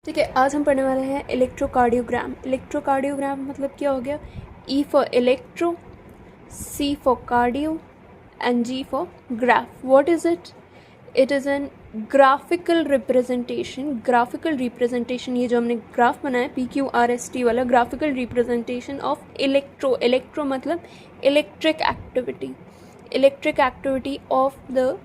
ठीक है, आज हम पढ़ने वाले हैं इलेक्ट्रोकार्डियोग्राम। इलेक्ट्रोकार्डियोग्राम मतलब क्या हो गया? E for electro, C for cardio and G for graph. What is it? It is an graphical representation. Graphical representation, ये जो हमने ग्राफ बनाया PQRST वाला, graphical representation of electro. Electro मतलब electric activity, electric activity of the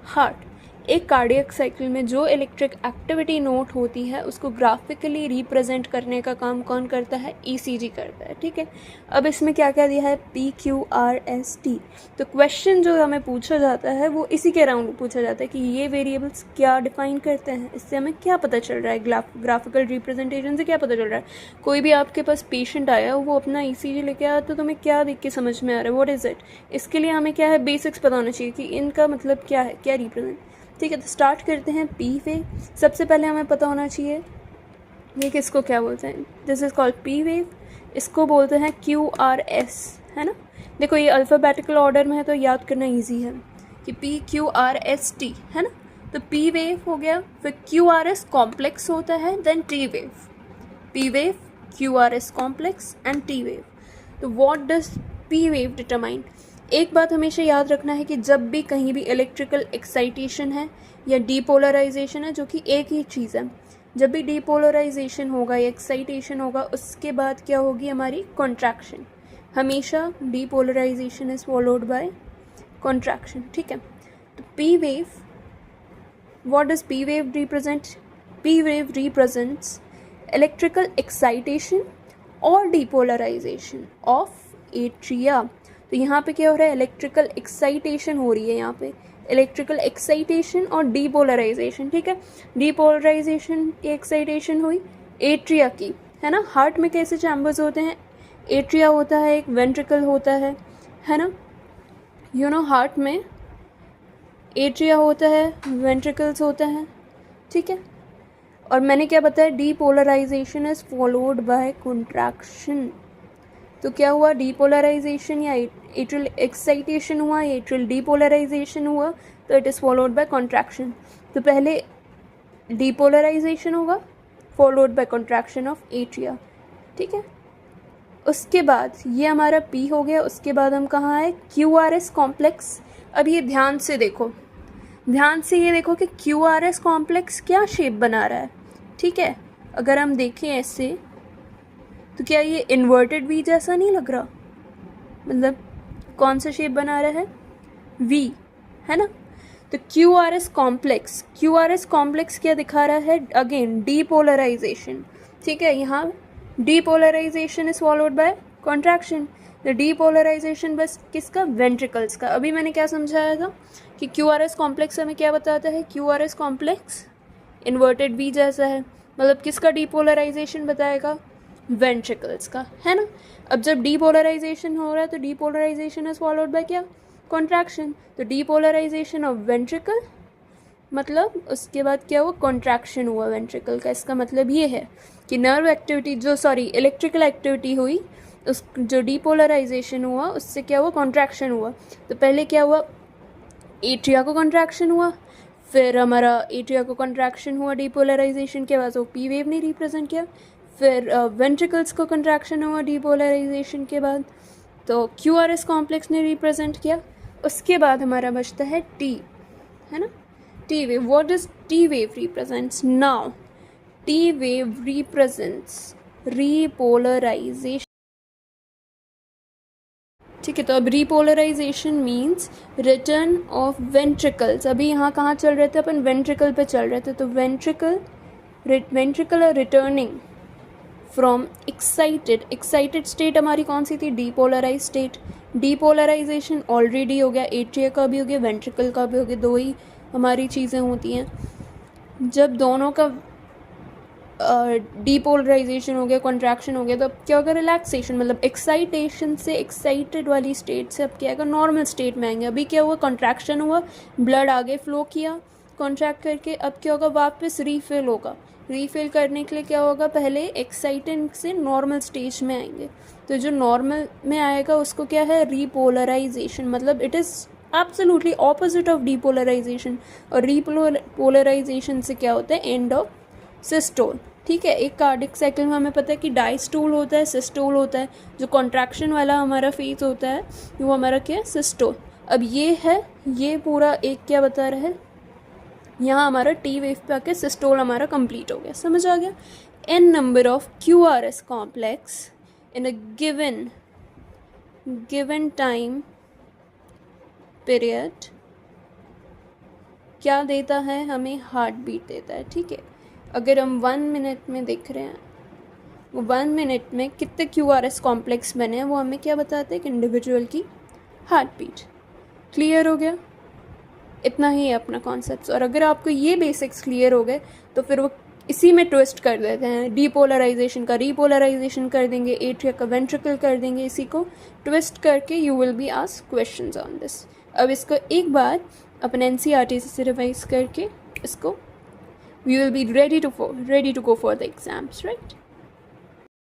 heart. एक cardiac cycle में जो electric activity note होती है उसको ग्राफिकली रिप्रेजेंट करने का काम कौन करता है? ECG करता है। ठीक है, अब इसमें क्या क्या दिया है? PQRST। तो क्वेश्चन जो हमें पूछा जाता है वो इसी के अराउंड पूछा जाता है कि ये वेरिएबल्स क्या डिफाइन करते हैं, इससे हमें क्या पता चल रहा है, ग्राफिकल रिप्रेजेंटेशन से क्या पता चल रहा है। कोई भी आपके पास पेशेंट आया, वो अपना ECG लेके आया, तो तुम्हें क्या देख के समझ में आ रहा है? What is it? इसके लिए हमें क्या है? बेसिक्स पता होना चाहिए कि इनका मतलब क्या है, क्या रिप्रेजेंट। ठीक है, तो स्टार्ट करते हैं P वेव। सबसे पहले हमें पता होना चाहिए ये किसको क्या बोलते हैं। This is called P wave, इसको बोलते हैं QRS, है ना। देखो ये अल्फ़ाबेटिकल ऑर्डर में है तो याद करना इजी है कि PQRST, है ना। तो P वेव हो गया, फिर QRS कॉम्प्लेक्स होता है, then T wave. P wave, QRS complex and T wave. तो what does P wave determine? एक बात हमेशा याद रखना है कि जब भी कहीं भी इलेक्ट्रिकल एक्साइटेशन है या डीपोलराइजेशन है, जो कि एक ही चीज़ है, जब भी डीपोलराइजेशन होगा या एक्साइटेशन होगा उसके बाद क्या होगी? हमारी कॉन्ट्रैक्शन। हमेशा depolarisation is followed by contraction. ठीक है, तो P wave, what does P wave represent? P wave represents electrical excitation और डीपोलराइजेशन ऑफ एट्रिया। तो यहाँ पे क्या हो रहा है? इलेक्ट्रिकल एक्साइटेशन हो रही है, यहाँ पे इलेक्ट्रिकल एक्साइटेशन और डीपोलराइजेशन। ठीक है, डीपोलराइजेशन की एक्साइटेशन हुई एट्रिया की, है ना। हार्ट में कैसे चैम्बर्स होते हैं? एट्रिया होता है, एक वेंट्रिकल होता है ना। यू नो, हार्ट में एट्रिया होता है, वेंट्रिकल्स होता है। ठीक है, और मैंने क्या बताया? Depolarisation is followed by contraction. तो क्या हुआ? डीपोलराइजेशन या एट्रियल एक्साइटेशन हुआ, एट्रियल डीपोलराइजेशन हुआ, तो it is followed by contraction. तो पहले डीपोलराइजेशन होगा followed by contraction of atria. ठीक है, उसके बाद ये हमारा P हो गया। उसके बाद हम कहाँ आए? QRS complex. अब ये ध्यान से देखो, ध्यान से ये देखो कि QRS कॉम्प्लेक्स क्या शेप बना रहा है। ठीक है, अगर हम देखें ऐसे तो क्या ये इन्वर्टेड वी जैसा नहीं लग रहा? मतलब कौन सा शेप बना रहा है? V, है ना। तो QRS कॉम्प्लेक्स, QRS कॉम्प्लेक्स क्या दिखा रहा है? Again depolarization. ठीक है, यहाँ depolarization is followed by contraction. The depolarization बस किसका? वेंट्रिकल्स का। अभी मैंने क्या समझाया था कि QRS कॉम्प्लेक्स हमें क्या बताता है? QRS कॉम्प्लेक्स इन्वर्टेड V जैसा है, मतलब किसका डीपोलराइजेशन बताएगा? वेंट्रिकल्स का, है ना। अब जब डीपोलराइजेशन हो रहा है तो डीपोलराइजेशन इज फॉलोड बाय क्या? कॉन्ट्रैक्शन। तो डीपोलराइजेशन ऑफ वेंट्रिकल, मतलब उसके बाद क्या हुआ? कॉन्ट्रैक्शन हुआ वेंट्रिकल का। इसका मतलब ये है कि नर्व एक्टिविटी इलेक्ट्रिकल एक्टिविटी हुई, उस जो डीपोलराइजेशन हुआ उससे क्या हुआ? कॉन्ट्रैक्शन हुआ। तो पहले क्या हुआ? एट्रिया को कॉन्ट्रैक्शन हुआ, फिर हमारा एट्रिया को कॉन्ट्रैक्शन हुआ डीपोलराइजेशन के बाद, वो P वेव ने रिप्रेजेंट किया। फिर वेंट्रिकल्स को कंट्रैक्शन हुआ डीपोलराइजेशन के बाद, तो QRS कॉम्प्लेक्स ने रिप्रेजेंट किया। उसके बाद हमारा बचता है T, है ना। T wave, what does T wave represents? Now T wave represents repolarization. ठीक है, तो अब repolarization means return of ventricles. अभी यहाँ कहाँ चल रहे थे अपन? वेंट्रिकल पे चल रहे थे। तो ventricle returning from excited state हमारी कौन सी थी? Depolarise state. डीपोलराइजेशन ऑलरेडी हो गया, एट्रिया का भी हो गया, वेंट्रिकल का भी हो गया, दो ही हमारी चीज़ें होती हैं। जब दोनों का डीपोलराइजेशन हो गया, कॉन्ट्रैक्शन हो गया, तो अब क्या होगा? रिलैक्सेशन, मतलब एक्साइटेशन से, एक्साइटेड वाली स्टेट से अब क्या आएगा? नॉर्मल स्टेट में आएंगे। अभी क्या हुआ? कॉन्ट्रैक्शन हुआ, ब्लड आगे फ्लो किया कॉन्ट्रैक्ट करके, अब क्या होगा? वापस रीफिल होगा। रीफिल करने के लिए क्या होगा? पहले एक्साइटेड से नॉर्मल स्टेज में आएंगे। तो जो नॉर्मल में आएगा उसको क्या है? रीपोलराइजेशन, मतलब it is absolutely opposite of depolarization. और रीपोलराइजेशन से क्या होता है? End of systole. ठीक है। एक कार्डिक साइकिल में हमें पता है कि डायस्टोल होता है, सिस्टोल होता है। जो कॉन्ट्रैक्शन वाला हमारा फेज होता है वो हमारा क्या है, सिस्टोल। अब ये है, ये पूरा एक क्या बता रहा है, यहाँ हमारा टी वेव पे आके सिस्टोल हमारा कंप्लीट हो गया, समझ आ गया। N number of QRS complex in a given time period क्या देता है हमें, हार्ट बीट देता है। ठीक है, अगर हम 1 मिनट में देख रहे हैं, वो 1 मिनट में कितने QRS कॉम्प्लेक्स बने हैं वो हमें क्या बताते हैं, कि इंडिविजुअल की हार्ट बीट। क्लियर हो गया, इतना ही है अपना कॉन्सेप्ट। और अगर आपको ये बेसिक्स क्लियर हो गए तो फिर वो इसी में ट्विस्ट कर देते हैं, डीपोलराइजेशन का रीपोलराइजेशन कर देंगे, एट्रिया का वेंट्रिकल कर देंगे, इसी को ट्विस्ट करके you will be asked questions on this. अब इसको एक बार अपने NCERT से रिवाइज करके इसको we will be ready to go for the exams, right?